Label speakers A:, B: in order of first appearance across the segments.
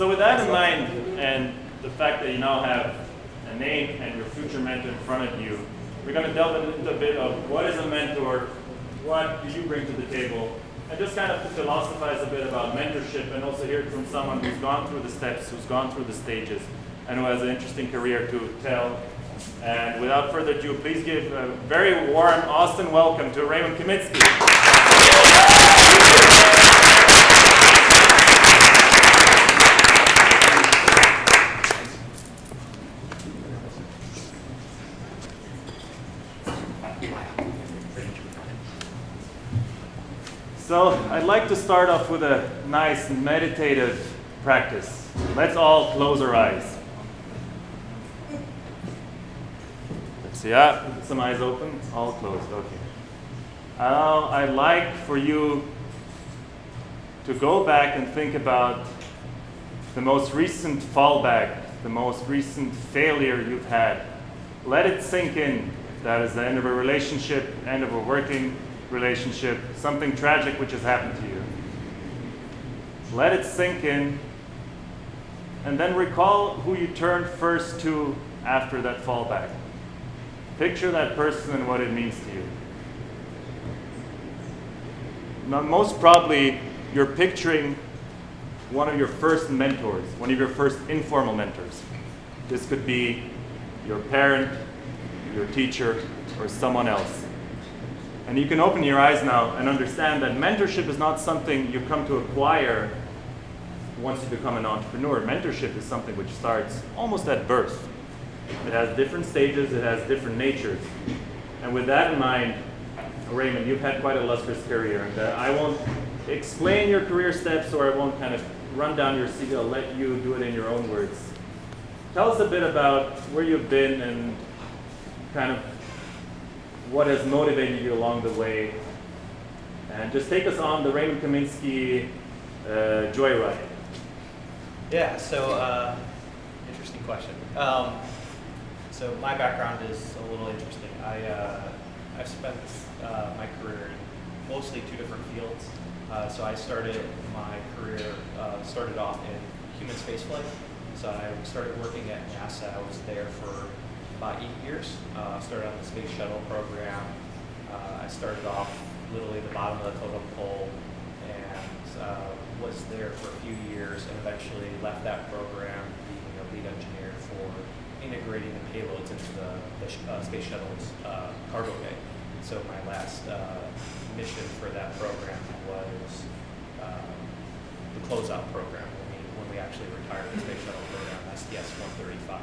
A: So with that in mind, and the fact that you now have a name and your future mentor in front of you, we're going to delve into a bit of what is a mentor, what do you bring to the table, and just kind of philosophize a bit about mentorship, and also hear it from someone who's gone through the steps, who's gone through the stages, and who has an interesting career to tell. And without further ado, please give a very warm Austin welcome to Raymond Kaminski. So I'd like to start off with a nice meditative practice. Let's all close our eyes. Let's see, some eyes open, all closed, okay. I'd like for you to go back and think about the most recent fallback, the most recent failure you've had. Let it sink in. That is the end of a relationship, end of a working relationship, something tragic which has happened to you. Let it sink in, and then recall who you turned first to after that fallback. Picture that person and what it means to you. Now, most probably, you're picturing one of your first mentors, one of your first informal mentors. This could be your parent, your teacher, or someone else. And you can open your eyes now and understand that mentorship is not something you come to acquire once you become an entrepreneur. Mentorship is something which starts almost at birth. It has different stages, it has different natures. And with that in mind, Raymond, you've had quite a illustrious career. And I won't explain your career steps, or I won't kind of run down your CV. I'll let you do it in your own words. Tell us a bit about where you've been and kind of what has motivated you along the way, and just take us on the Raymond Kaminski joyride.
B: Yeah, so interesting question. So my background is a little interesting. I've spent my career in mostly two different fields. So I started my career, started off in human spaceflight. So I started working at NASA. I was there for about 8 years. Started on the space shuttle program. I started off literally at the bottom of the totem pole and was there for a few years, and eventually left that program being a lead engineer for integrating the payloads into the space shuttle's cargo bay. So my last mission for that program was the closeout program when we actually retired the space shuttle program, STS-135.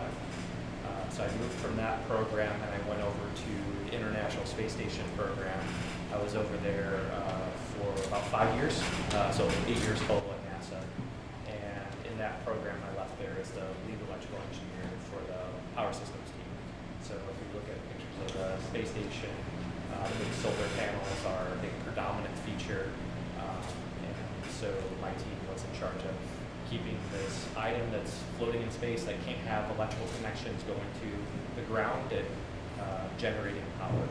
B: So I moved from that program and I went over to the International Space Station program. I was over there for about 5 years, so 8 years total at NASA. And in that program, I left there as the lead electrical engineer for the power systems team. So if you look at pictures of the space station, the big solar panels are a big predominant feature. And so my team was in charge of keeping this item that's floating in space that can't have electrical connections going to the ground and generating power.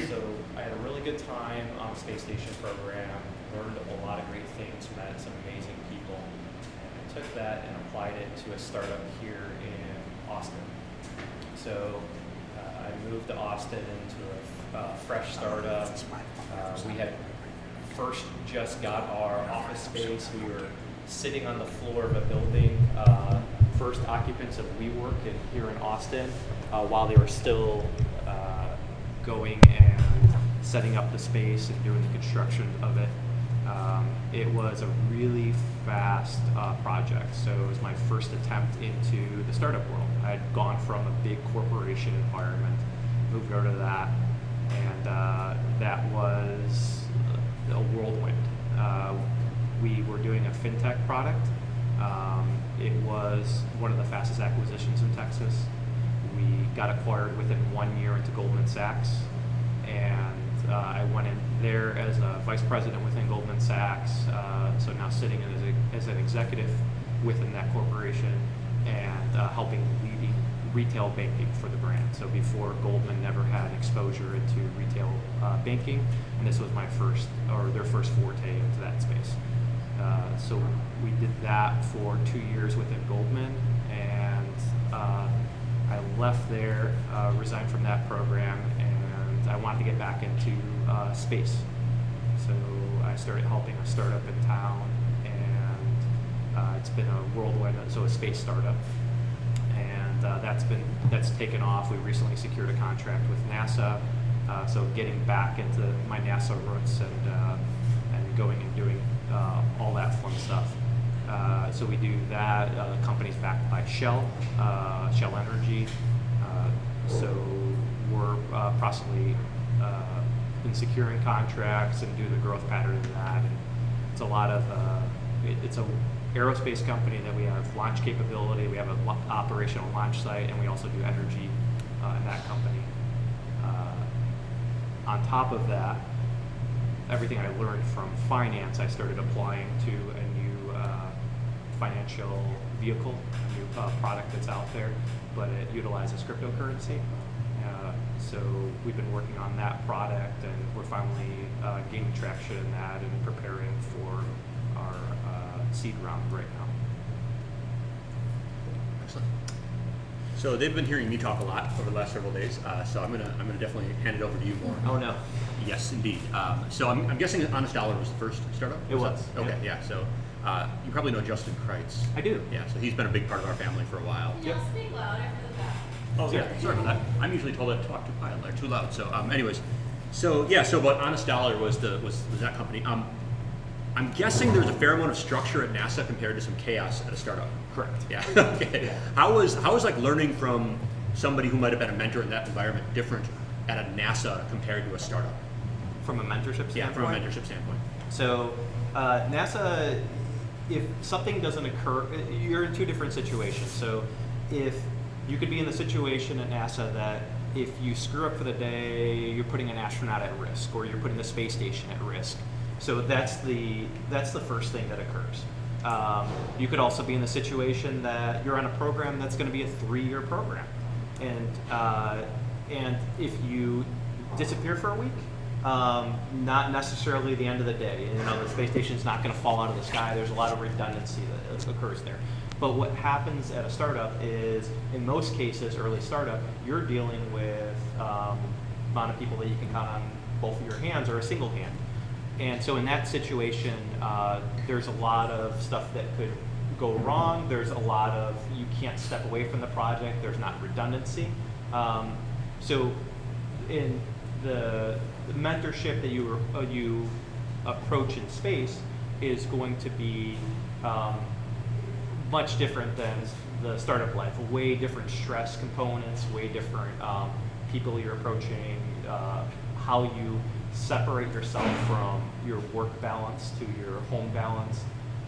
B: So I had a really good time on the space station program, learned a lot of great things, met some amazing people, and I took that and applied it to a startup here in Austin. So I moved to Austin into a fresh startup. We had first just got our office space. We were sitting on the floor of a building, first occupants of WeWork here in Austin, while they were still going and setting up the space and doing the construction of it. It was a really fast project, so it was my first attempt into the startup world. I had gone from a big corporation environment, moved over to that, and that was a whirlwind. We were doing a fintech product. It was one of the fastest acquisitions in Texas. We got acquired within 1 year into Goldman Sachs, and I went in there as a vice president within Goldman Sachs, so now sitting as an executive within that corporation and helping leading retail banking for the brand. So before, Goldman never had exposure into retail banking, and this was my first, or their first forte into that space.
C: So we did that for 2 years within Goldman, and I left there, resigned from that program, and I wanted to get back into space. So I started helping a startup in town, and it's been a worldwide, so a space startup, and that's taken off. We recently secured a contract with NASA, so getting back into my NASA roots and going and doing all that fun stuff. So we do that. The company's backed by Shell, Shell Energy. So we're possibly in securing contracts and do the growth pattern of that. And it's a lot of it's a aerospace company that we have launch capability. We have an operational launch site, and we also do energy in that company. On top of that, everything I learned from finance, I started applying to a new financial vehicle, a new product that's out there, but it utilizes cryptocurrency. So we've been working on that product, and we're finally gaining traction in that and preparing for our seed round right now.
D: Excellent. So they've been hearing me talk a lot over the last several days, so I'm gonna definitely hand it over to you more.
C: Oh no.
D: Yes, indeed. So I'm guessing Honest Dollar was the first startup?
C: It was.
D: Okay, yeah. So you probably know Justin Kreitz.
C: I do.
D: Yeah, so he's been a big part of our family for a while.
E: Can you speak louder for the back?
D: Oh yeah, sorry about that. I'm usually told to talk too loud. So anyways, so yeah, so but Honest Dollar was that company. I'm guessing there's a fair amount of structure at NASA compared to some chaos at a startup.
C: Correct.
D: Yeah. Okay. Yeah. How was like learning from somebody who might have been a mentor in that environment different at a NASA compared to a startup?
C: From a mentorship standpoint?
D: Yeah, from a mentorship standpoint.
C: So NASA, if something doesn't occur, you're in two different situations. So if you could be in the situation at NASA that if you screw up for the day, you're putting an astronaut at risk, or you're putting the space station at risk. So that's the first thing that occurs. You could also be in the situation that you're on a program that's going to be a 3-year program, and if you disappear for a week, not necessarily the end of the day. You know, the space station's not going to fall out of the sky. There's a lot of redundancy that occurs there. But what happens at a startup is, in most cases, early startup, you're dealing with amount of people that you can count on both of your hands or a single hand. And so in that situation, there's a lot of stuff that could go wrong. There's a lot of, you can't step away from the project. There's not redundancy. So in the mentorship that you approach in space is going to be much different than the startup life. Way different stress components, way different people you're approaching, how you separate yourself from your work balance to your home balance.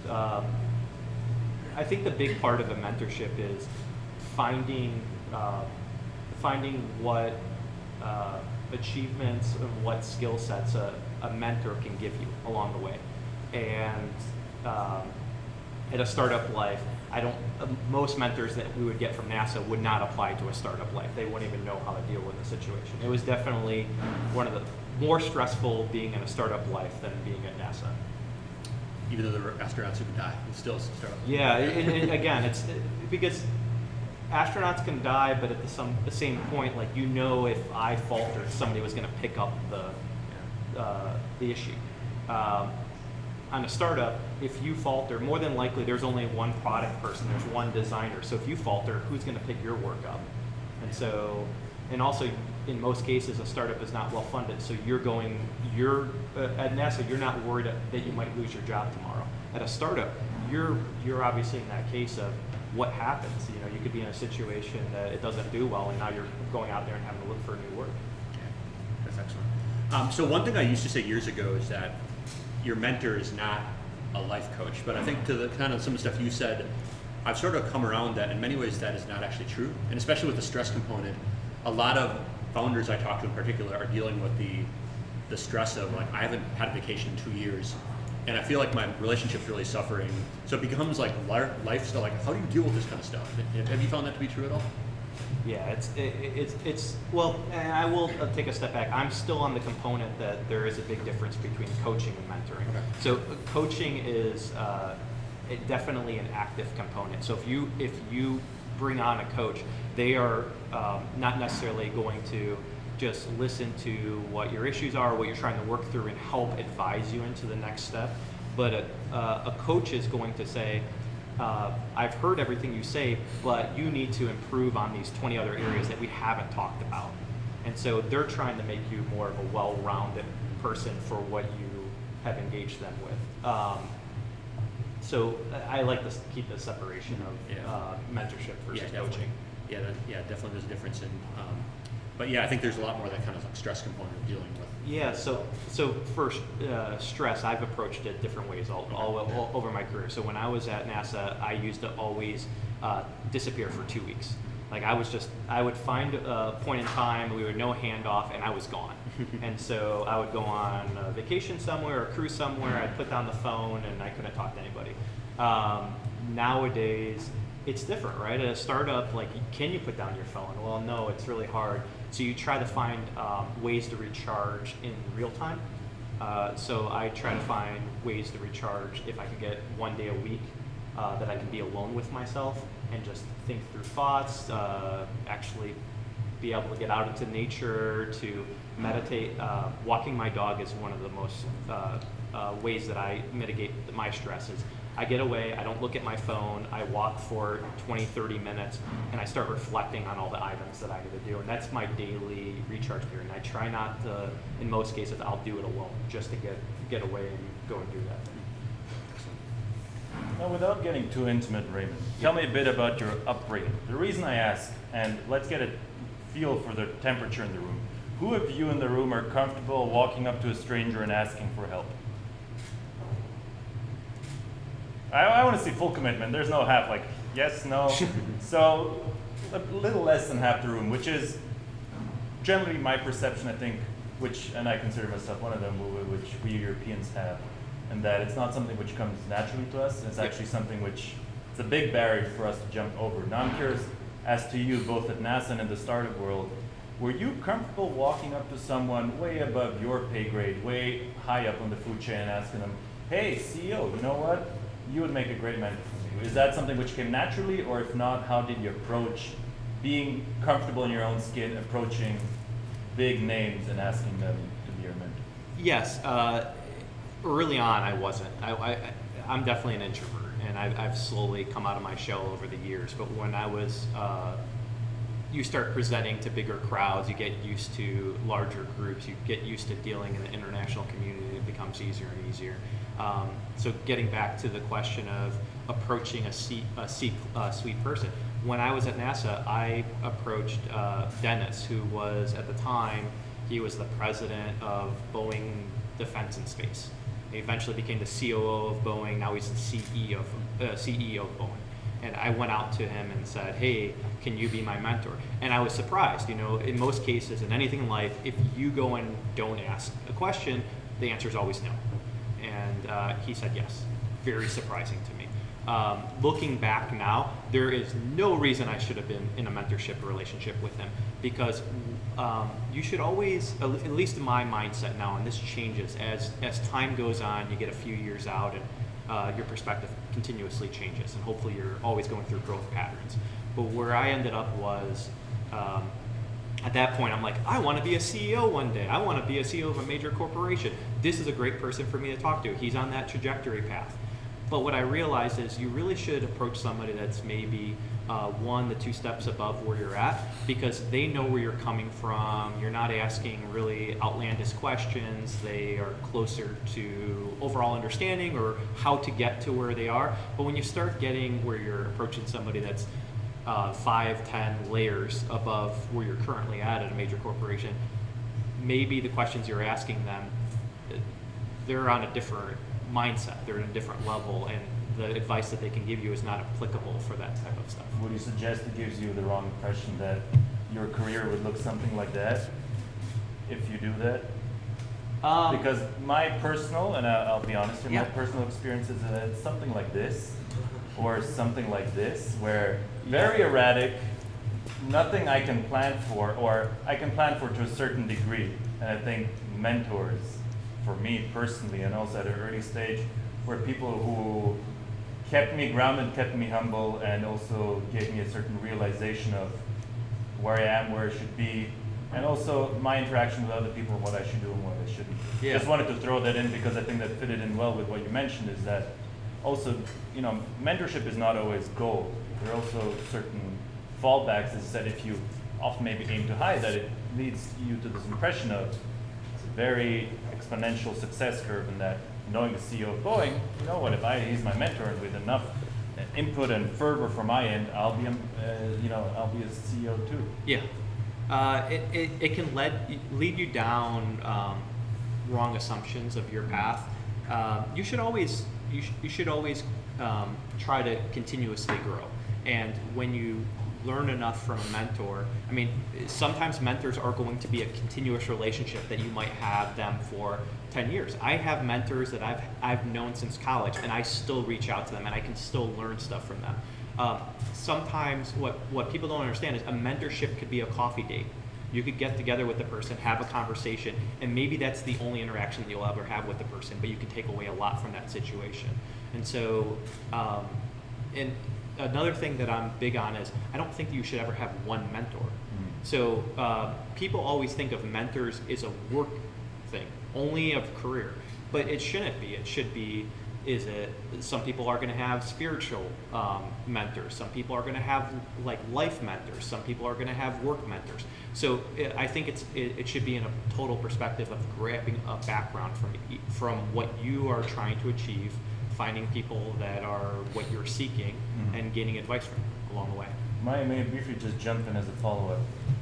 C: I think the big part of a mentorship is finding what achievements and what skill sets a mentor can give you along the way. And at a startup life, most mentors that we would get from NASA would not apply to a startup life. They wouldn't even know how to deal with the situation. It was definitely one of the more stressful being in a startup life than being at NASA.
D: Even though there were astronauts who could die, it's still a startup.
C: Yeah, and again, it's because astronauts can die, but at the same point, like, you know, if I faltered, somebody was going to pick up the issue. On a startup, if you falter, more than likely there's only one product person, there's one designer. So if you falter, who's going to pick your work up? And so, and also in most cases, a startup is not well funded. So at NASA, you're not worried that you might lose your job tomorrow. At a startup, you're obviously in that case of what happens. You know, you could be in a situation that it doesn't do well, and now you're going out there and having to look for new work.
D: Okay, that's excellent. So one thing I used to say years ago is that your mentor is not a life coach, but I think to the kind of some of the stuff you said, I've sort of come around that in many ways that is not actually true, and especially with the stress component. A lot of founders I talk to in particular are dealing with the stress of, like, I haven't had a vacation in 2 years, and I feel like my relationship's really suffering. So it becomes like lifestyle. Like, how do you deal with this kind of stuff? Have you found that to be true at all?
C: Yeah, it's well, and I will take a step back. I'm still on the component that there is a big difference between coaching and mentoring.
D: Okay.
C: So coaching is definitely an active component. So if you bring on a coach, they are not necessarily going to just listen to what your issues are, what you're trying to work through, and help advise you into the next step. But a coach is going to say, I've heard everything you say, but you need to improve on these 20 other areas that we haven't talked about. And so they're trying to make you more of a well-rounded person for what you have engaged them with. So I like to keep the separation of mentorship versus coaching.
D: Definitely there's a difference in, but yeah, I think there's a lot more of that kind of like stress component of dealing with.
C: Yeah, so first, stress, I've approached it different ways all over my career. So when I was at NASA, I used to always disappear for 2 weeks. Like I would find a point in time, we would no handoff, and I was gone. And so I would go on a vacation somewhere or cruise somewhere, I'd put down the phone, and I couldn't talk to anybody. Nowadays, it's different, right? At a startup, like, can you put down your phone? Well, no, it's really hard. So you try to find ways to recharge in real time. So I try to find ways to recharge if I can get 1 day a week that I can be alone with myself and just think through thoughts, actually be able to get out into nature, to meditate. Walking my dog is one of the most ways that I mitigate my stresses. I get away, I don't look at my phone, I walk for 20, 30 minutes, and I start reflecting on all the items that I need to do. And that's my daily recharge period. And I try not to, in most cases, I'll do it alone just to get away and go and do that.
A: Now, without getting too intimate, Raymond, tell me a bit about your upbringing. The reason I ask, and let's get a feel for the temperature in the room. Who of you in the room are comfortable walking up to a stranger and asking for help? I want to see full commitment. There's no half, like, yes, no. So a little less than half the room, which is generally my perception, I think, and I consider myself one of them, which we Europeans have, and that it's not something which comes naturally to us. It's actually something which it's a big barrier for us to jump over. Now I'm curious, as to you, both at NASA and in the startup world, were you comfortable walking up to someone way above your pay grade, way high up on the food chain, and asking them, hey, CEO, you know what? You would make a great mentor for me. Is that something which came naturally, or if not, how did you approach being comfortable in your own skin, approaching big names and asking them to be your mentor?
C: Yes, early on I wasn't. I'm definitely an introvert, and I've slowly come out of my shell over the years. But when I was, you start presenting to bigger crowds, you get used to larger groups, you get used to dealing in the international community, it becomes easier and easier. So getting back to the question of approaching a C-suite person, when I was at NASA, I approached Dennis, who was at the time, he was the president of Boeing Defense and Space. He eventually became the COO of Boeing. Now he's the CEO of Boeing. And I went out to him and said, hey, can you be my mentor? And I was surprised. You know, in most cases, in anything in life, if you go and don't ask a question, the answer is always no. And he said yes. Very surprising to me. Looking back now, there is no reason I should have been in a mentorship relationship with him, because you should always, at least in my mindset now, and this changes as time goes on, you get a few years out, and your perspective continuously changes, and hopefully you're always going through growth patterns. But where I ended up was, at that point, I'm like, I want to be a CEO one day. I want to be a CEO of a major corporation. This is a great person for me to talk to. He's on that trajectory path. But what I realized is you really should approach somebody that's maybe 1 to 2 steps above where you're at, because they know where you're coming from. You're not asking really outlandish questions. They are closer to overall understanding or how to get to where they are. But when you start getting where you're approaching somebody that's 5, 10 layers above where you're currently at a major corporation, maybe the questions you're asking them, they're on a different mindset, they're at a different level, and the advice that they can give you is not applicable for that type of stuff.
A: Would you suggest it gives you the wrong impression that your career would look something like that if you do that? Because my personal, and I'll be honest here, my personal experience is that it's something like this, or something like this, where very erratic, nothing I can plan for, or I can plan for to a certain degree. And I think mentors, for me personally, and also at an early stage, were people who kept me grounded, kept me humble, and also gave me a certain realization of where I am, where I should be, and also my interaction with other people, what I should do and what I shouldn't.
C: Yeah.
A: Just wanted to throw that in because I think that fitted in well with what you mentioned, is that also, you know, mentorship is not always gold. There are also certain fallbacks, as I said, if you often maybe aim too high, that it leads you to this impression of it's a very exponential success curve, and that knowing the CEO of Boeing, you know what, if he's my mentor, and with enough input and fervor from my end, I'll be I'll be a CEO too.
C: Yeah, it can lead you down wrong assumptions of your path. You should always try to continuously grow, and when you learn enough from a mentor, I mean, sometimes mentors are going to be a continuous relationship that you might have them for 10 years. I have mentors that I've known since college, and I still reach out to them, and I can still learn stuff from them. Sometimes what people don't understand is a mentorship could be a coffee date. You could get together with the person, have a conversation, and maybe that's the only interaction that you'll ever have with the person, but you can take away a lot from that situation. And so, and another thing that I'm big on is I don't think you should ever have one mentor. So people always think of mentors as a work thing, only of career, but it shouldn't be. It should be, some people are going to have spiritual mentors, some people are going to have like life mentors, some people are going to have work mentors. So I think it should be in a total perspective of grabbing a background from what you are trying to achieve, finding people that are what you're seeking, and gaining advice from them along the way.
A: May I briefly just jump in as a follow-up?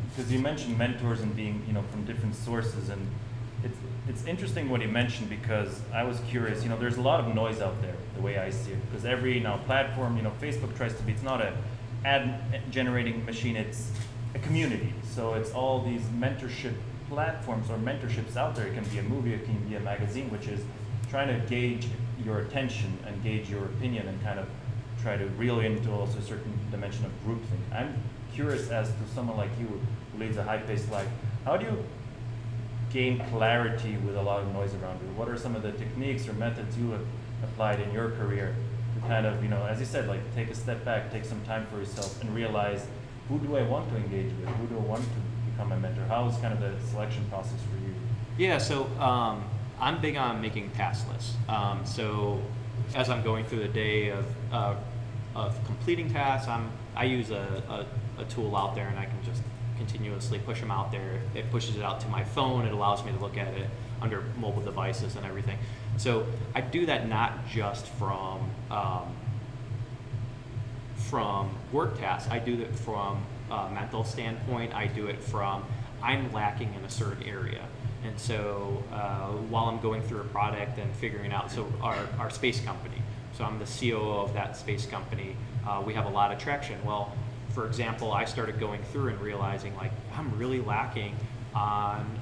A: Because you mentioned mentors and being, from different sources, and it's interesting what you mentioned, because I was curious. There's a lot of noise out there, the way I see it, because every platform, Facebook tries to be, it's not an ad-generating machine, it's a community. So it's all these mentorship platforms or mentorships out there. It can be a movie, it can be a magazine, which is trying to gauge your attention and gauge your opinion and kind of try to reel into also a certain dimension of groupthink. I'm curious, as to someone like you who leads a high-paced life, how do you gain clarity with a lot of noise around you? What are some of the techniques or methods you have applied in your career to kind of, as you said, like take a step back, take some time for yourself and realize, who do I want to engage with? Who do I want to become a mentor? How is kind of the selection process for you?
C: Yeah, so I'm big on making task lists. So as I'm going through the day of completing tasks, I use a tool out there, and I can just continuously push them out there. It pushes it out to my phone. It allows me to look at it under mobile devices and everything. So I do that not just from work tasks. I do it from a mental standpoint. I do it from I'm lacking in a certain area. And so while I'm going through a product and figuring out, so our space company, so I'm the COO of that space company, we have a lot of traction. Well, for example, I started going through and realizing like I'm really lacking on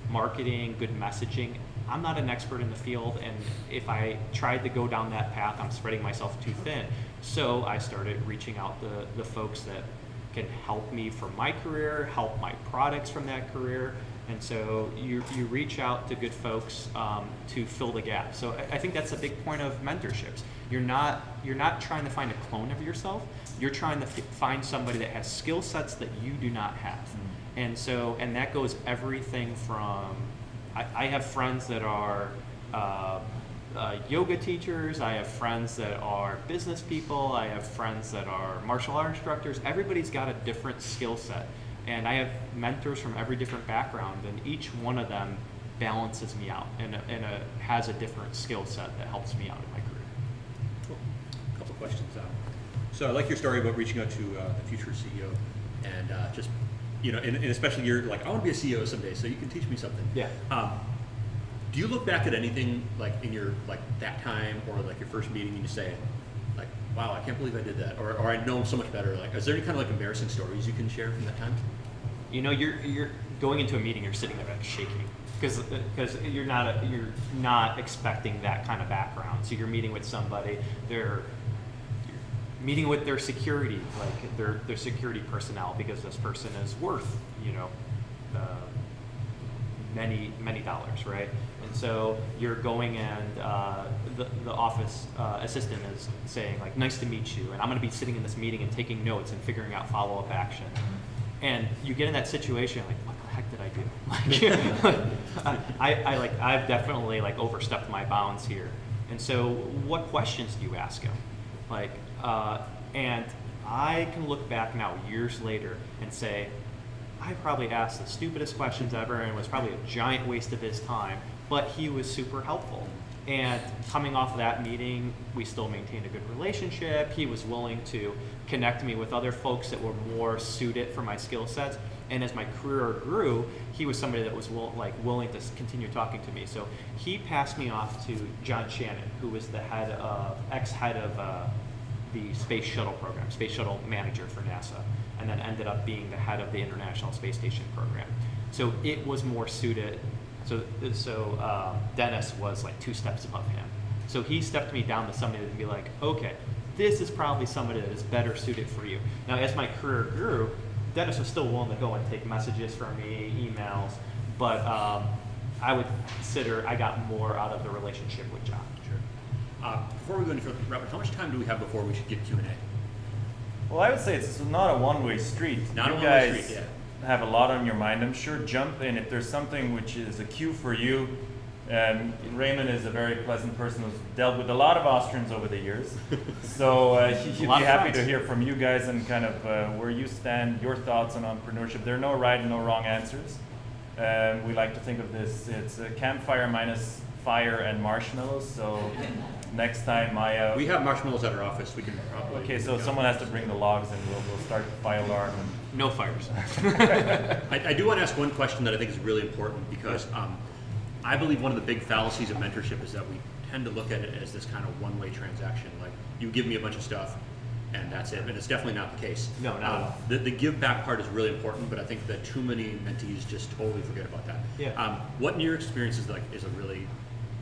C: marketing, good messaging. I'm not an expert in the field, and if I tried to go down that path, I'm spreading myself too thin. So I started reaching out to the folks that can help me from my career, help my products from that career. And so you reach out to good folks to fill the gap. So I think that's a big point of mentorships. You're not trying to find a clone of yourself. You're trying to find somebody that has skill sets that you do not have. And that goes everything from, I have friends that are yoga teachers. I have friends that are business people. I have friends that are martial art instructors. Everybody's got a different skill set. And I have mentors from every different background, and each one of them balances me out and has a different skill set that helps me out in my career.
D: Cool. A couple questions. So I like your story about reaching out to the future CEO, and just, and especially you're like, I want to be a CEO someday, so you can teach me something.
C: Yeah.
D: Do you look back at anything like in your that time or like your first meeting and you say, like, wow, I can't believe I did that, or I know so much better? Like, is there any kind of embarrassing stories you can share from that time?
C: You're going into a meeting, you're sitting there shaking because you're not expecting that kind of background. So you're meeting with somebody, you're meeting with their security, like their security personnel, because this person is worth, many dollars, right? And so you're going and the office assistant is saying like, nice to meet you, and I'm going to be sitting in this meeting and taking notes and figuring out follow-up action. And you get in that situation like, what the heck did I do? I've definitely like overstepped my bounds here. And so what questions do you ask him? And I can look back now years later and say, I probably asked the stupidest questions ever and was probably a giant waste of his time, but he was super helpful. And coming off of that meeting, we still maintained a good relationship. He was willing to connect me with other folks that were more suited for my skill sets. And as my career grew, he was somebody that was willing to continue talking to me. So he passed me off to John Shannon, who was the ex-head of the Space Shuttle program, Space Shuttle manager for NASA, and then ended up being the head of the International Space Station program. So it was more suited. So Dennis was like 2 steps above him. So he stepped me down to somebody that would be like, okay, this is probably somebody that is better suited for you. Now, as my career grew, Dennis was still willing to go and take messages from me, emails, but I would consider I got more out of the relationship with John.
D: Sure. Before we go any further, Robert, how much time do we have before we should get Q&A?
A: Well, I would say it's not a one-way street.
D: Not a
A: you
D: one-way
A: guys
D: street,
A: have a lot on your mind. I'm sure jump in if there's something which is a cue for you. Raymond is a very pleasant person who's dealt with a lot of Austrians over the years. So he'd be happy to hear from you guys and kind of where you stand, your thoughts on entrepreneurship. There are no right and no wrong answers. We like to think of this, it's a campfire minus fire and marshmallows. So next time
D: we have marshmallows at our office. We can probably.
A: Okay, so someone has to bring the logs and we'll start the fire alarm.
C: No fires.
D: I do want to ask one question that I think is really important because I believe one of the big fallacies of mentorship is that we tend to look at it as this kind of one-way transaction. Like, you give me a bunch of stuff, and that's it. And it's definitely not the case.
C: No, not at all.
D: The give back part is really important, but I think that too many mentees just totally forget about that.
C: Yeah.
D: What in your experience is a really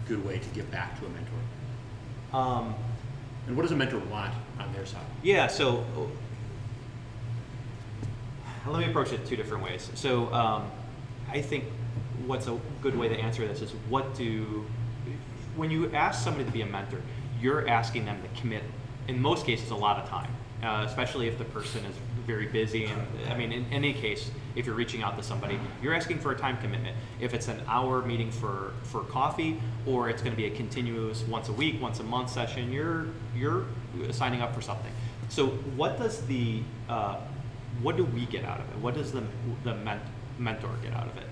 D: good way to give back to a mentor? And what does a mentor want on their side?
C: Yeah, so let me approach it 2 different ways. So I think what's a good way to answer this is when you ask somebody to be a mentor, you're asking them to commit, in most cases, a lot of time, especially if the person is very busy. And I mean, in any case, if you're reaching out to somebody, you're asking for a time commitment. If it's an hour meeting for coffee, or it's going to be a continuous once a week, once a month session, you're signing up for something. So what do we get out of it? What does the mentor get out of it?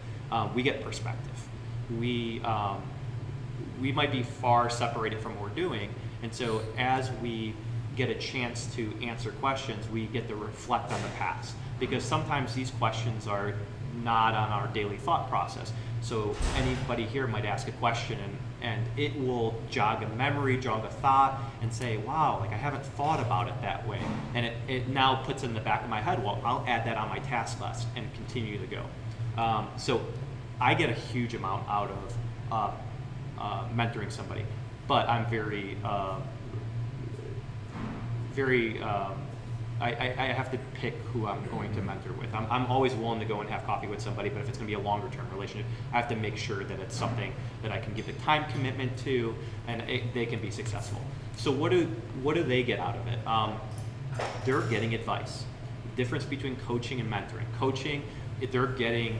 C: We get perspective. We might be far separated from what we're doing, and so as we get a chance to answer questions, we get to reflect on the past, because sometimes these questions are not on our daily thought process. So anybody here might ask a question and it will jog a memory, jog a thought, and say, wow, like I haven't thought about it that way. And it now puts in the back of my head, well, I'll add that on my task list and continue to go. So I get a huge amount out of mentoring somebody, but I'm I have to pick who I'm going to mentor with. I'm always willing to go and have coffee with somebody, but if it's going to be a longer term relationship, I have to make sure that it's something that I can give a time commitment to, and they can be successful. So what do they get out of it? They're getting advice. The difference between coaching and mentoring. Coaching, they're getting,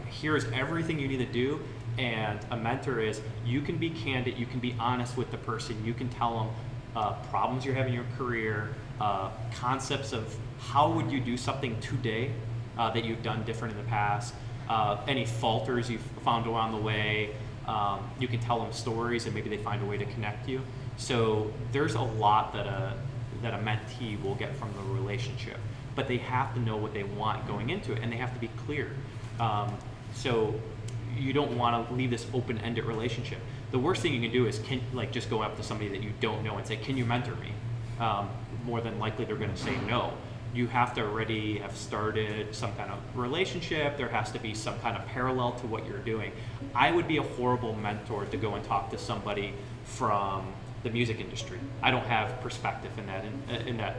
C: here's everything you need to do, and a mentor is, you can be candid, you can be honest with the person, you can tell them problems you're having in your career, concepts of how would you do something today that you've done different in the past, any falters you've found along the way. You can tell them stories and maybe they find a way to connect you. So there's a lot that a mentee will get from the relationship, but they have to know what they want going into it, and they have to be clear. So you don't want to leave this open-ended relationship. The worst thing you can do is just go up to somebody that you don't know and say, can you mentor me? More than likely they're going to say no. You have to already have started some kind of relationship. There has to be some kind of parallel to what you're doing. I would be a horrible mentor to go and talk to somebody from the music industry. I don't have perspective in that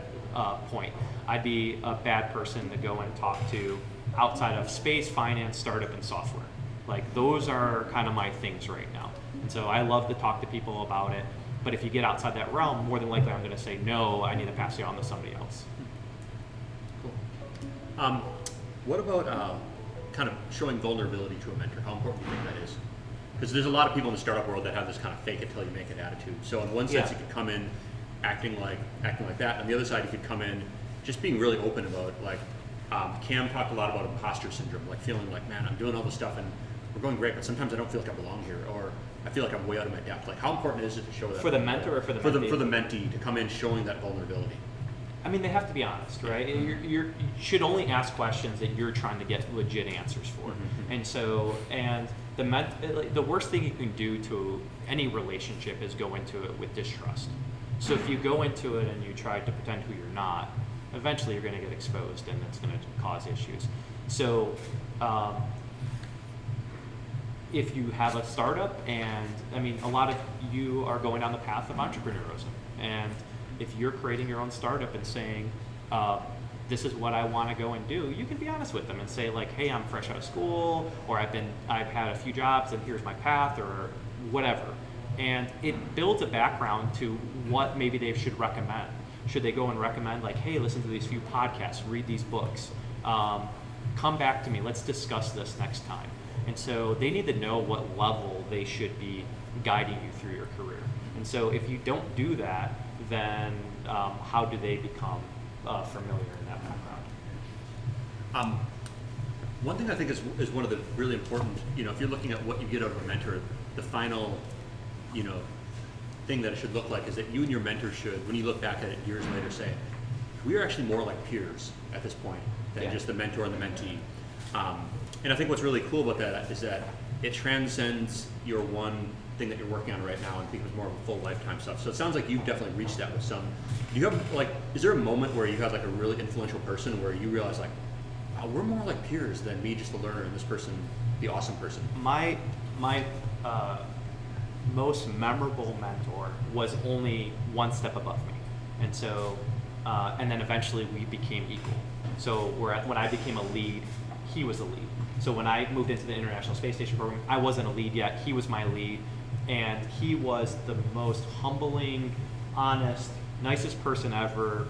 C: point. I'd be a bad person to go and talk to outside of space, finance, startup, and software. Like those are kind of my things right now. And so I love to talk to people about it. But if you get outside that realm, more than likely I'm going to say, no, I need to pass you on to somebody else.
D: Cool. What about kind of showing vulnerability to a mentor? How important do you think that is? Because there's a lot of people in the startup world that have this kind of fake it till you make it attitude. So in one sense, you could come in acting like that. On the other side, you could come in just being really open about, like, Cam talked a lot about imposter syndrome, like feeling like, man, I'm doing all this stuff and we're going great, but sometimes I don't feel like I belong here, or I feel like I'm way out of my depth. Like, how important is it to show that?
C: For the mentor or for the mentee?
D: For the mentee to come in showing that vulnerability.
C: I mean, they have to be honest, right? You should only ask questions that you're trying to get legit answers for.
D: Mm-hmm.
C: And so, the worst thing you can do to any relationship is go into it with distrust. So if you go into it and you try to pretend who you're not, eventually you're going to get exposed and it's going to cause issues. So if you have a startup, and I mean, a lot of you are going down the path of entrepreneurism, and if you're creating your own startup and saying, this is what I want to go and do, you can be honest with them and say, like, hey, I'm fresh out of school, or I've had a few jobs and here's my path, or whatever. And it builds a background to what maybe they should recommend. Should they go and recommend, like, hey, listen to these few podcasts, read these books, come back to me, let's discuss this next time. And so they need to know what level they should be guiding you through your career. And so if you don't do that, then how do they become familiar in that background?
D: One thing I think is one of the really important, if you're looking at what you get out of a mentor, the final, thing that it should look like is that you and your mentor should, when you look back at it years later, say, we are actually more like peers at this point than just the mentor and the mentee. And I think what's really cool about that is that it transcends your one thing that you're working on right now and becomes more of a full lifetime stuff. So it sounds like you've definitely reached that with some. Do you have, like, is there a moment where you have like a really influential person where you realize, like, wow, we're more like peers than me, just the learner, and this person, the awesome person?
C: My most memorable mentor was only one step above me, and so and then eventually we became equal. So when I became a lead, he was a lead. So when I moved into the International Space Station program, I wasn't a lead yet. He was my lead, and he was the most humbling, honest, nicest person ever.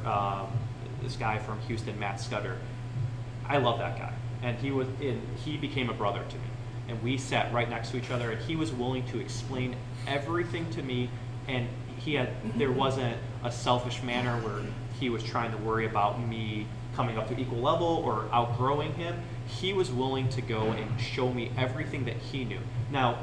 C: This guy from Houston, Matt Scudder. I love that guy, and he became a brother to me. And we sat right next to each other, and he was willing to explain everything to me. And there wasn't a selfish manner where he was trying to worry about me coming up to equal level or outgrowing him. He was willing to go and show me everything that he knew. Now,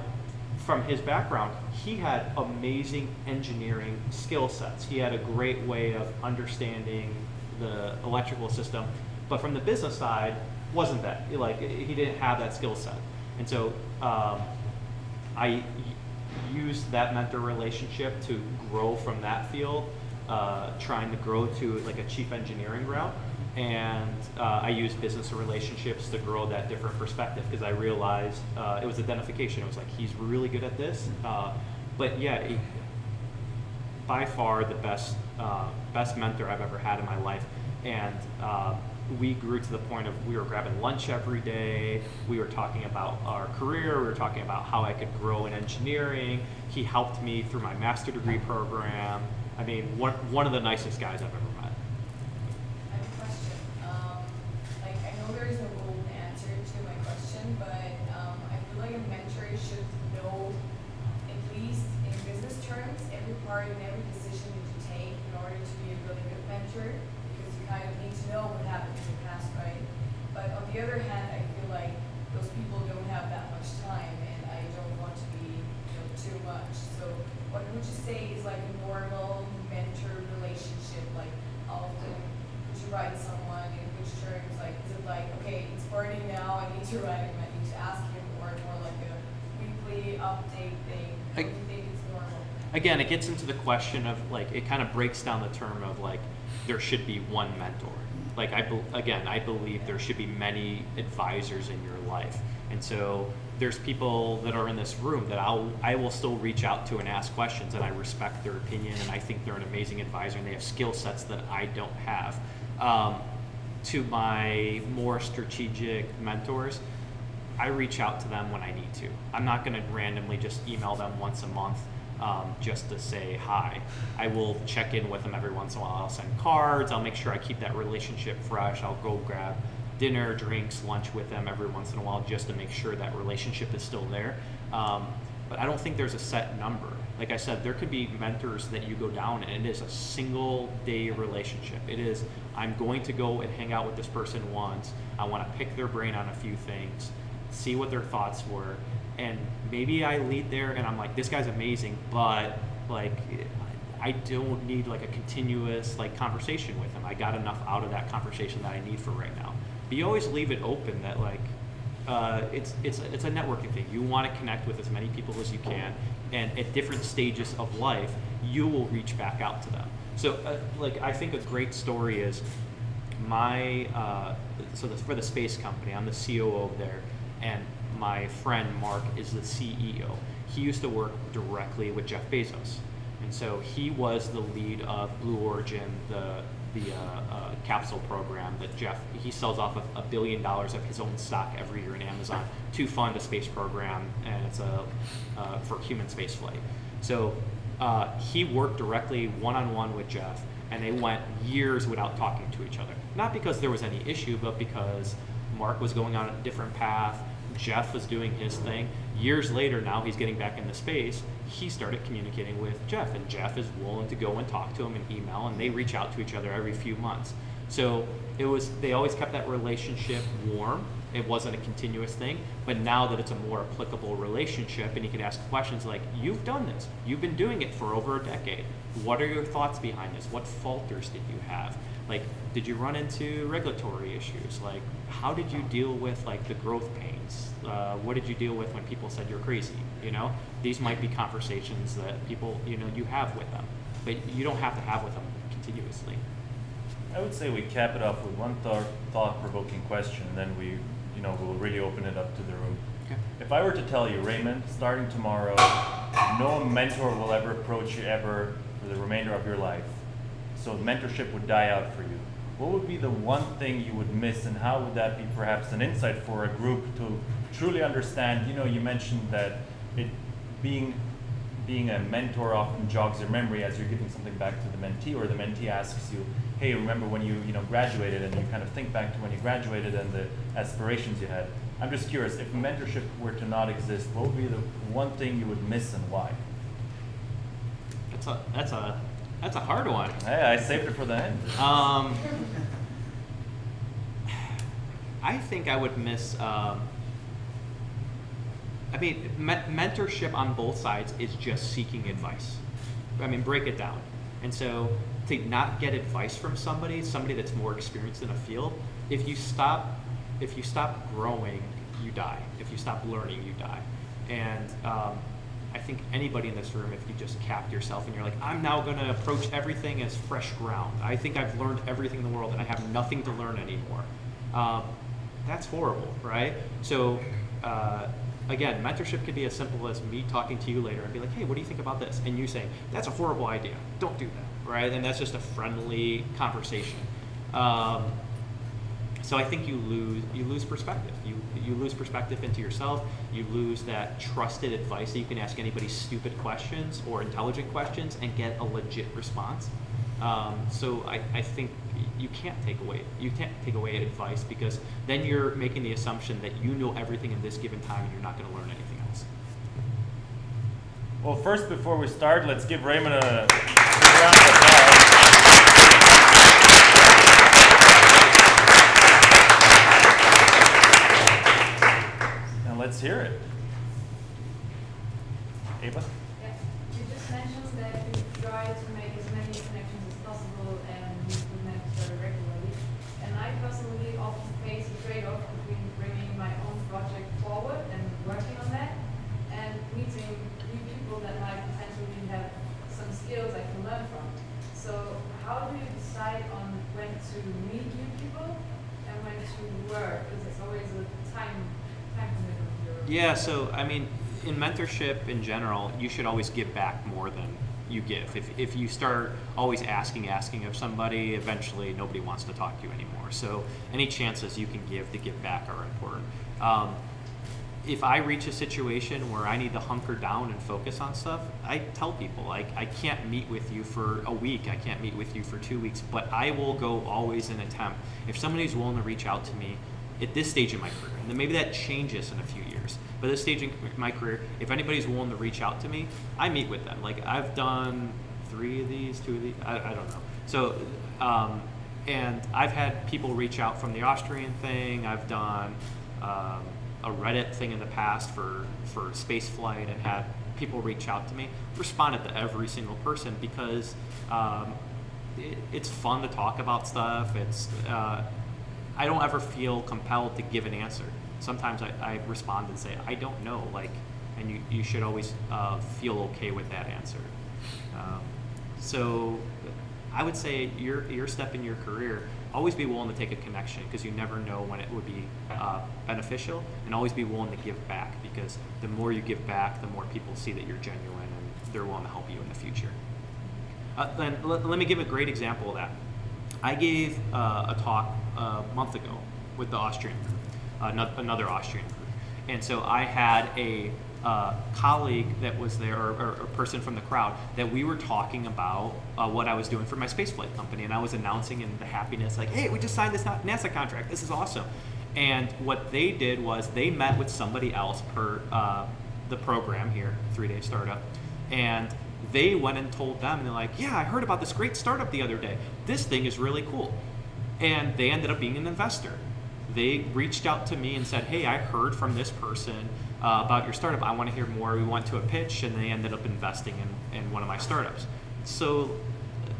C: from his background, he had amazing engineering skill sets. He had a great way of understanding the electrical system, but from the business side, wasn't that. Like, he didn't have that skill set. And so I used that mentor relationship to grow from that field, trying to grow to like a chief engineering route. And I used business relationships to grow that different perspective, because I realized it was identification. It was like, he's really good at this. But yeah, by far the best mentor I've ever had in my life. And we grew to the point of we were grabbing lunch every day. We were talking about our career. We were talking about how I could grow in engineering. He helped me through my master's degree program. I mean, one of the nicest guys I've ever met.
E: I have a question. I know there is no golden answer to my question, but I feel like a mentor should know, at least in business terms, every part and every decision that you take in order to be a really good mentor, because you kind of need to know what happened in the past, right? But on the other hand, I feel like those people don't have that much time, and I don't want to be too much. So what would you say is like a normal mentor relationship? Like, how often would you write someone, in which terms? Like, is it like, okay, it's party now, I need to write him, I need to ask him, or more like a weekly update thing? Do you think it's normal?
C: Again, it gets into the question of, like, it kind of breaks down the term of, like, there should be one mentor. Like I believe there should be many advisors in your life, and so there's people that are in this room that I will still reach out to and ask questions, and I respect their opinion, and I think they're an amazing advisor, and they have skill sets that I don't have. To my more strategic mentors, I reach out to them when I need to. I'm not going to randomly just email them once a month just to say hi. I will check in with them every once in a while. I'll send cards. I'll make sure I keep that relationship fresh. I'll go grab dinner, drinks, lunch with them every once in a while just to make sure that relationship is still there. But I don't think there's a set number. Like I said, there could be mentors that you go down and it is a single day relationship. It is, I'm going to go and hang out with this person once. I want to pick their brain on a few things, see what their thoughts were, and maybe I lead there and I'm like, this guy's amazing, but like I don't need like a continuous like conversation with him. I got enough out of that conversation that I need for right now. But you always leave it open that like it's a networking thing. You want to connect with as many people as you can, and at different stages of life, you will reach back out to them. So like I think a great story is for the space company, I'm the COO there, and my friend Mark is the CEO. He used to work directly with Jeff Bezos, and so he was the lead of Blue Origin, the capsule program that he sells off of $1 billion of his own stock every year in Amazon to fund a space program, and it's for human space flight. So he worked directly one-on-one with Jeff, and they went years without talking to each other. Not because there was any issue, but because Mark was going on a different path, Jeff was doing his thing. Years later, now he's getting back into space, he started communicating with Jeff, and Jeff is willing to go and talk to him and email, and they reach out to each other every few months. So they always kept that relationship warm. It wasn't a continuous thing, but now that it's a more applicable relationship and you can ask questions like, you've done this, you've been doing it for over a decade. What are your thoughts behind this? What falters did you have? Like, did you run into regulatory issues? Like, how did you deal with like the growth pains? What did you deal with when people said you're crazy? You know, these might be conversations that people, you have with them, but you don't have to have with them continuously.
A: I would say we cap it off with one thought-provoking question, and then we'll really open it up to the room.
C: Okay.
A: If I were to tell you, Raymond, starting tomorrow, no mentor will ever approach you ever for the remainder of your life, so mentorship would die out for you, what would be the one thing you would miss, and how would that be perhaps an insight for a group to truly understand? You mentioned that being a mentor often jogs your memory as you're giving something back to the mentee, or the mentee asks you, hey, remember when you graduated, and you kind of think back to when you graduated and the aspirations you had. I'm just curious, if mentorship were to not exist, what would be the one thing you would miss and why?
C: That's a hard one.
A: Hey, I saved it for the end.
C: I think I would miss. Mentorship on both sides is just seeking advice. Break it down. And so to not get advice from somebody that's more experienced in a field, if you stop growing, you die. If you stop learning, you die. And I think anybody in this room, if you just capped yourself and you're like, I'm now going to approach everything as fresh ground. I think I've learned everything in the world and I have nothing to learn anymore. That's horrible, right? So again, mentorship could be as simple as me talking to you later and be like, hey, what do you think about this? And you saying, that's a horrible idea. Don't do that, right? And that's just a friendly conversation. So I think you lose perspective. You lose perspective into yourself. You lose that trusted advice that you can ask anybody stupid questions or intelligent questions and get a legit response. So I think you can't take away advice, because then you're making the assumption that you know everything in this given time and you're not going to learn anything else.
A: Well, first, before we start, let's give Raymond a round of applause. And let's hear it. Ava?
F: Yeah, you just mentioned that you try to make as many connections as possible and you connect very regularly. And I personally often face a trade-off between bringing my own project forward and working on that, and meeting new people that might potentially have some skills I can learn from. to meet new people and when to work? Because it's always a time commitment.
C: Yeah, so I mean, in mentorship in general, you should always give back more than you give. If you start always asking of somebody, eventually nobody wants to talk to you anymore. So any chances you can give to give back are important. If I reach a situation where I need to hunker down and focus on stuff, I tell people, like, I can't meet with you for a week, I can't meet with you for 2 weeks, but I will go always and attempt. If somebody's willing to reach out to me at this stage in my career, and then maybe that changes in a few years, but this stage in my career, if anybody's willing to reach out to me, I meet with them. Like, I've done 3 of these, 2 of these, I don't know. So, and I've had people reach out from the Austrian thing. I've done a Reddit thing in the past for space flight and had people reach out to me. Responded to every single person because it's fun to talk about stuff. It's I don't ever feel compelled to give an answer. Sometimes I respond and say, I don't know, like, and you should always feel okay with that answer. So I would say your step in your career, always be willing to take a connection because you never know when it would be beneficial, and always be willing to give back because the more you give back, the more people see that you're genuine and they're willing to help you in the future. Then let me give a great example of that. I gave a talk a month ago with the Austrian group, another Austrian group. And so I had a colleague that was there, or a person from the crowd, that we were talking about what I was doing for my spaceflight company. And I was announcing in the happiness, like, hey, we just signed this NASA contract. This is awesome. And what they did was they met with somebody else per the program here, 3-day startup. And they went and told them, and they're like, yeah, I heard about this great startup the other day. This thing is really cool. And they ended up being an investor. They reached out to me and said, hey, I heard from this person about your startup. I want to hear more. We went to a pitch, and they ended up investing in one of my startups. So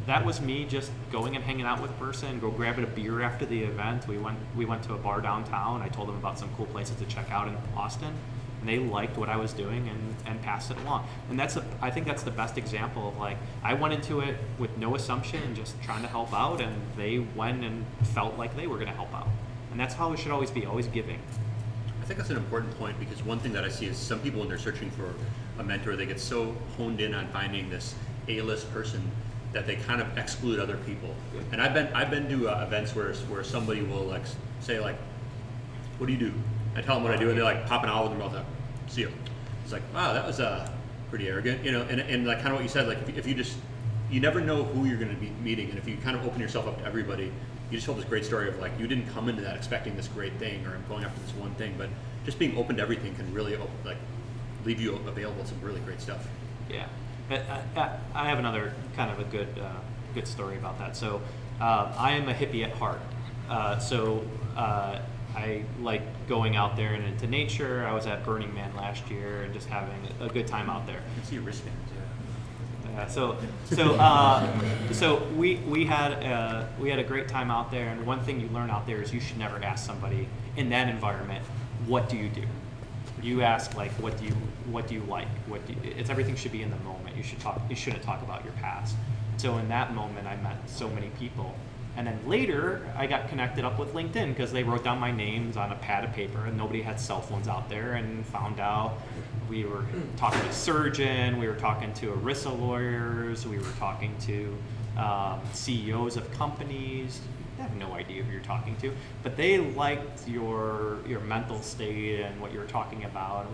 C: that was me just going and hanging out with a person, go grabbing a beer after the event. We went to a bar downtown. I told them about some cool places to check out in Austin. And they liked what I was doing and passed it along. And I think that's the best example of, like, I went into it with no assumption and just trying to help out, and they went and felt like they were going to help out. And that's how it should always be, always giving.
D: I think that's an important point, because one thing that I see is some people, when they're searching for a mentor, they get so honed in on finding this A-list person that they kind of exclude other people. And I've been to events where somebody will, like, say, like, what do you do? I tell them what I do, and they're like popping out with their mouth up. See you. It's like, wow, that was pretty arrogant, you know. And like kind of what you said, like if you never know who you're going to be meeting, and if you kind of open yourself up to everybody, you just told this great story of, like, you didn't come into that expecting this great thing, or I'm going after this one thing, but just being open to everything can really leave you available to some really great stuff.
C: Yeah, I have another kind of a good story about that. So I am a hippie at heart. I like going out there and into nature. I was at Burning Man last year and just having a good time out there.
D: I can see your wristbands, yeah.
C: So we had a great time out there, and one thing you learn out there is you should never ask somebody in that environment, what do you do? You ask, like, what do you like? It's everything should be in the moment. You shouldn't talk about your past. So in that moment, I met so many people. And then later, I got connected up with LinkedIn because they wrote down my names on a pad of paper, and nobody had cell phones out there, and found out we were talking to a surgeon, we were talking to ERISA lawyers, we were talking to CEOs of companies. I have no idea who you're talking to, but they liked your mental state and what you were talking about.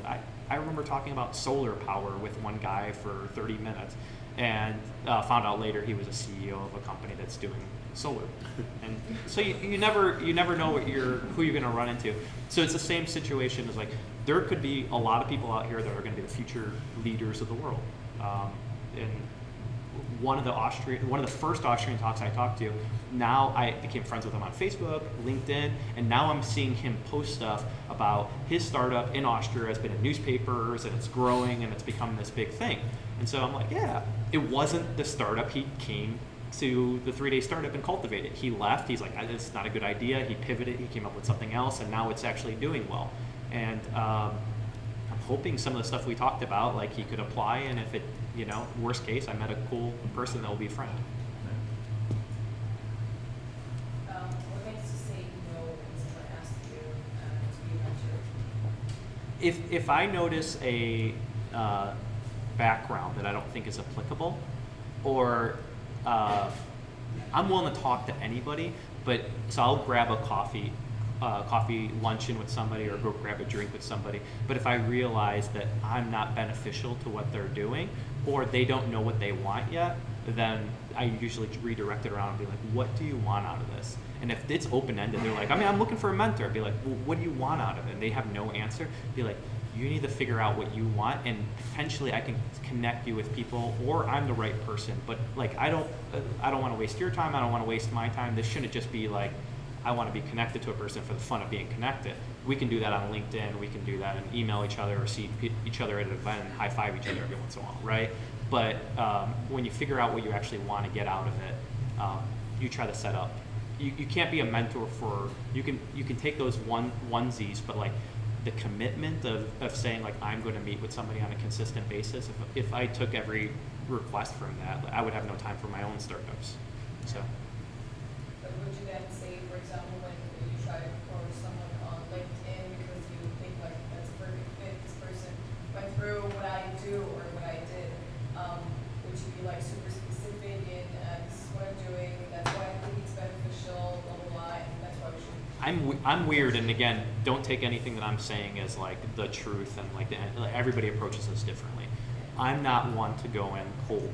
C: I remember talking about solar power with one guy for 30 minutes, and found out later he was a CEO of a company that's doing solar. And so you never know who you're going to run into. So it's the same situation as, like, there could be a lot of people out here that are going to be the future leaders of the world. And one of the first Austrian talks I talked to, now I became friends with him on Facebook, LinkedIn, and now I'm seeing him post stuff about his startup in Austria. Has been in newspapers, and it's growing, and it's become this big thing. And so I'm like, yeah, it wasn't the startup. He came to the 3-day startup and cultivated. He left. He's like, this is not a good idea. He pivoted. He came up with something else, and now it's actually doing well. And I'm hoping some of the stuff we talked about, like, he could apply, and if it, worst case, I met a cool person that will be a friend. if I notice a background that I don't think is applicable, or I'm willing to talk to anybody, but so I'll grab a coffee luncheon with somebody or go grab a drink with somebody. But if I realize that I'm not beneficial to what they're doing, or they don't know what they want yet, then I usually redirect it around and be like, what do you want out of this? And if it's open-ended, they're like, I mean, I'm looking for a mentor. I'd be like, well, what do you want out of it? And they have no answer. Be like, you need to figure out what you want, and potentially I can connect you with people, or I'm the right person. But like, I don't want to waste your time. I don't want to waste my time. This shouldn't just be like, I want to be connected to a person for the fun of being connected. We can do that on LinkedIn. We can do that and email each other or see each other at an event and high five each other every once in a while, right? But when you figure out what you actually want to get out of it, you try to set up. You can't be a mentor for, you can take those onesies, but like the commitment of saying like, I'm going to meet with somebody on a consistent basis. If I took every request from that, I would have no time for my own startups. So.
E: But would you then say, for example, when you try to approach someone on LinkedIn because you think like that's a perfect fit, this person went through what I do or what I did, would you be like super specific in this is what I'm doing, that's why I think it's beneficial, blah blah blah, and that's why we should.
C: I'm weird, and again, don't take anything that I'm saying as like the truth, and like everybody approaches this differently. I'm not one to go and cold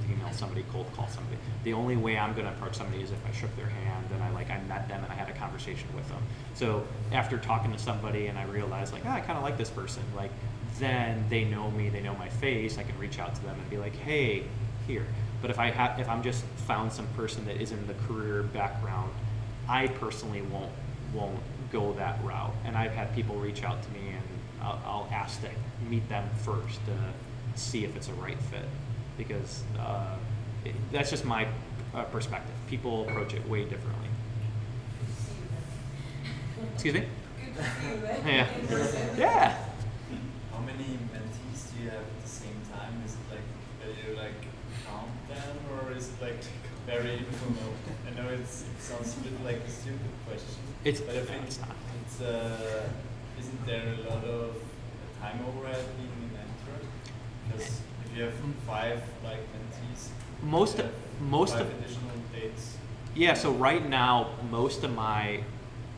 C: email somebody, cold call somebody. The only way I'm going to approach somebody is if I shook their hand and I met them and I had a conversation with them. So after talking to somebody and I realized like, I kind of like this person, like then they know me, they know my face, I can reach out to them and be like, hey, here. But if I'm just found some person that isn't in the career background, I personally won't go that route. And I've had people reach out to me and I'll ask to meet them first to see if it's a right fit. Because that's just my perspective. People approach it way differently. Excuse me?
E: Good to see you, man.
C: Yeah.
E: In person.
C: Yeah.
G: How many mentees do you have at the same time? Is it like that you like count them, or is it like very informal? I know it sounds a bit like a stupid question, but I think
C: it's not.
G: it's isn't there a lot of time overhead being a mentor? Because if you have 5 like mentees,
C: Most
G: you have 5
C: of
G: additional dates.
C: Yeah, so right now, most of my,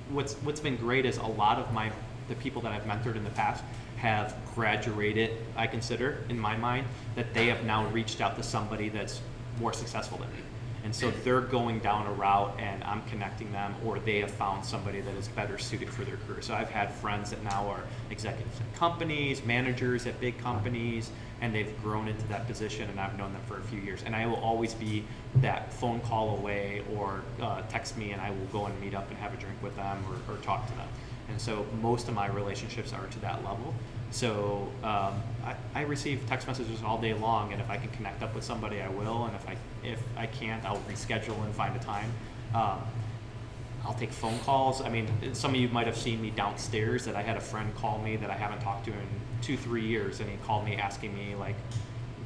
C: what's been great is a lot of the people that I've mentored in the past have graduated, I consider, in my mind, that they have now reached out to somebody that's more successful than me. And so they're going down a route and I'm connecting them, or they have found somebody that is better suited for their career. So I've had friends that now are executives at companies, managers at big companies, and they've grown into that position, and I've known them for a few years. And I will always be that phone call away, or text me and I will go and meet up and have a drink with them or talk to them. And so most of my relationships are to that level. So I receive text messages all day long, and if I can connect up with somebody, I will. And if I can't, I'll reschedule and find a time. I'll take phone calls. I mean, some of you might have seen me downstairs that I had a friend call me that I haven't talked to in 2-3 years, and he called me asking me like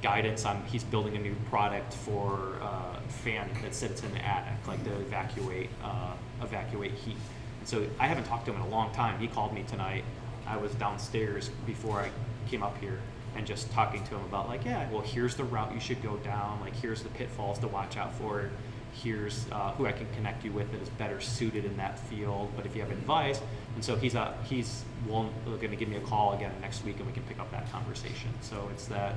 C: guidance on, he's building a new product for a fan that sits in the attic, like to evacuate heat. And so I haven't talked to him in a long time. He called me tonight. I was downstairs before I came up here and just talking to him about like, yeah, well, here's the route you should go down. Like, here's the pitfalls to watch out for. Here's who I can connect you with that is better suited in that field. But if you have advice, and so he's going to give me a call again next week, and we can pick up that conversation. So it's that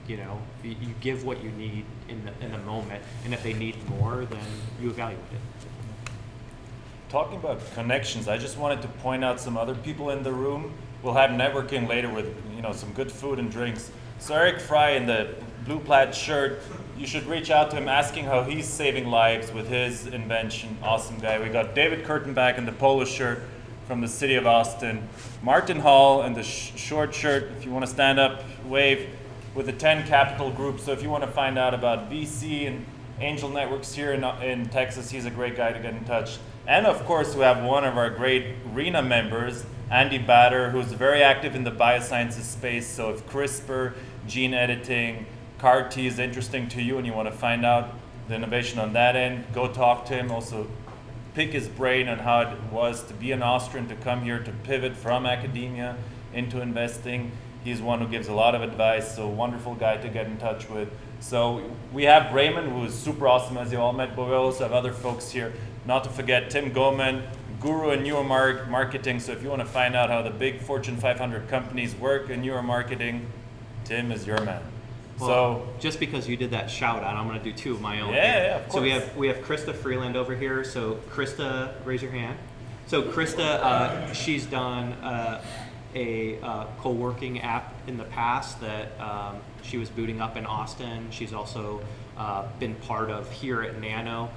C: you know, you give what you need in the moment, and if they need more, then you evaluate it.
A: Talking about connections, I just wanted to point out some other people in the room. We'll have networking later with, you know, some good food and drinks. So Eric Fry in the blue plaid shirt, you should reach out to him asking how he's saving lives with his invention. Awesome guy. We got David Kurtenbach in the polo shirt from the city of Austin. Martin Hall in the short shirt, if you want to stand up, wave, with the 10 Capital Group. So if you want to find out about VC and angel networks here in Texas, he's a great guy to get in touch. And of course, we have one of our great RENA members, Andy Batter, who's very active in the biosciences space. So if CRISPR, gene editing, CAR-T is interesting to you and you want to find out the innovation on that end, go talk to him. Also,
H: pick his brain on how it was to be an Austrian, to come here, to pivot from academia into investing. He's one who gives a lot of advice, so wonderful guy to get in touch with. So we have Raymond, who is super awesome, as you all met, but we also have other folks here. Not to forget Tim Goman, guru in neuromarketing. So if you want to find out how the big Fortune 500 companies work in neuromarketing, Tim is your man.
C: Well,
H: so
C: just because you did that shout out, I'm going to do two of my own.
H: Yeah, of course.
C: So we have Krista Freeland over here. So Krista, raise your hand. So Krista, she's done a co-working app in the past that she was booting up in Austin. She's also been part of here at Nano,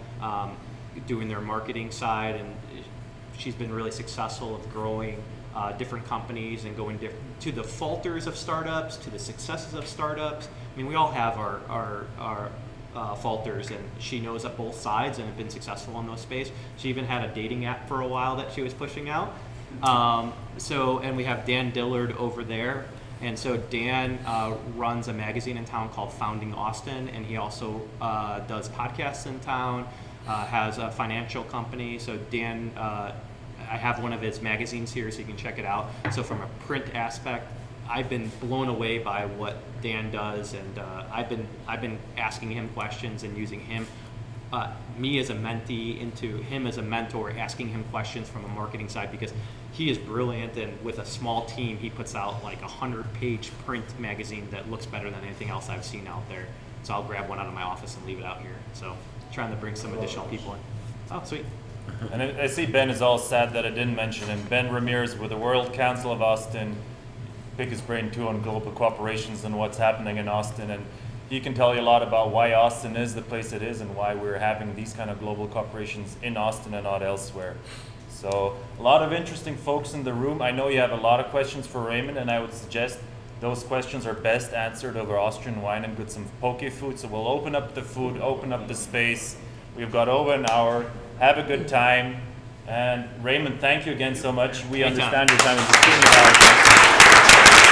C: doing their marketing side, and she's been really successful of growing different companies and going to the falters of startups, to the successes of startups. I mean, we all have our falters, and she knows up both sides and have been successful in those space. She even had a dating app for a while that she was pushing out. And we have Dan Dillard over there. And so Dan runs a magazine in town called Founding Austin, and he also does podcasts in town, has a financial company. So Dan, I have one of his magazines here, so you can check it out. So from a print aspect, I've been blown away by what Dan does, and I've been asking him questions and using him, me as a mentee, into him as a mentor, asking him questions from a marketing side, because he is brilliant, and with a small team, he puts out like 100-page print magazine that looks better than anything else I've seen out there. So I'll grab one out of my office and leave it out here. So trying to bring some additional people in. Oh, sweet.
H: And I see Ben is all sad that I didn't mention him. Ben Ramirez with the World Council of Austin. Pick his brain too on global corporations and what's happening in Austin. And he can tell you a lot about why Austin is the place it is and why we're having these kind of global corporations in Austin and not elsewhere. So a lot of interesting folks in the room. I know you have a lot of questions for Raymond, and I would suggest those questions are best answered over Austrian wine and with some poke food. So we'll open up the food, open up the space. We've got over an hour. Have a good time. And Raymond, thank you again so much. We understand your time is extremely valuable.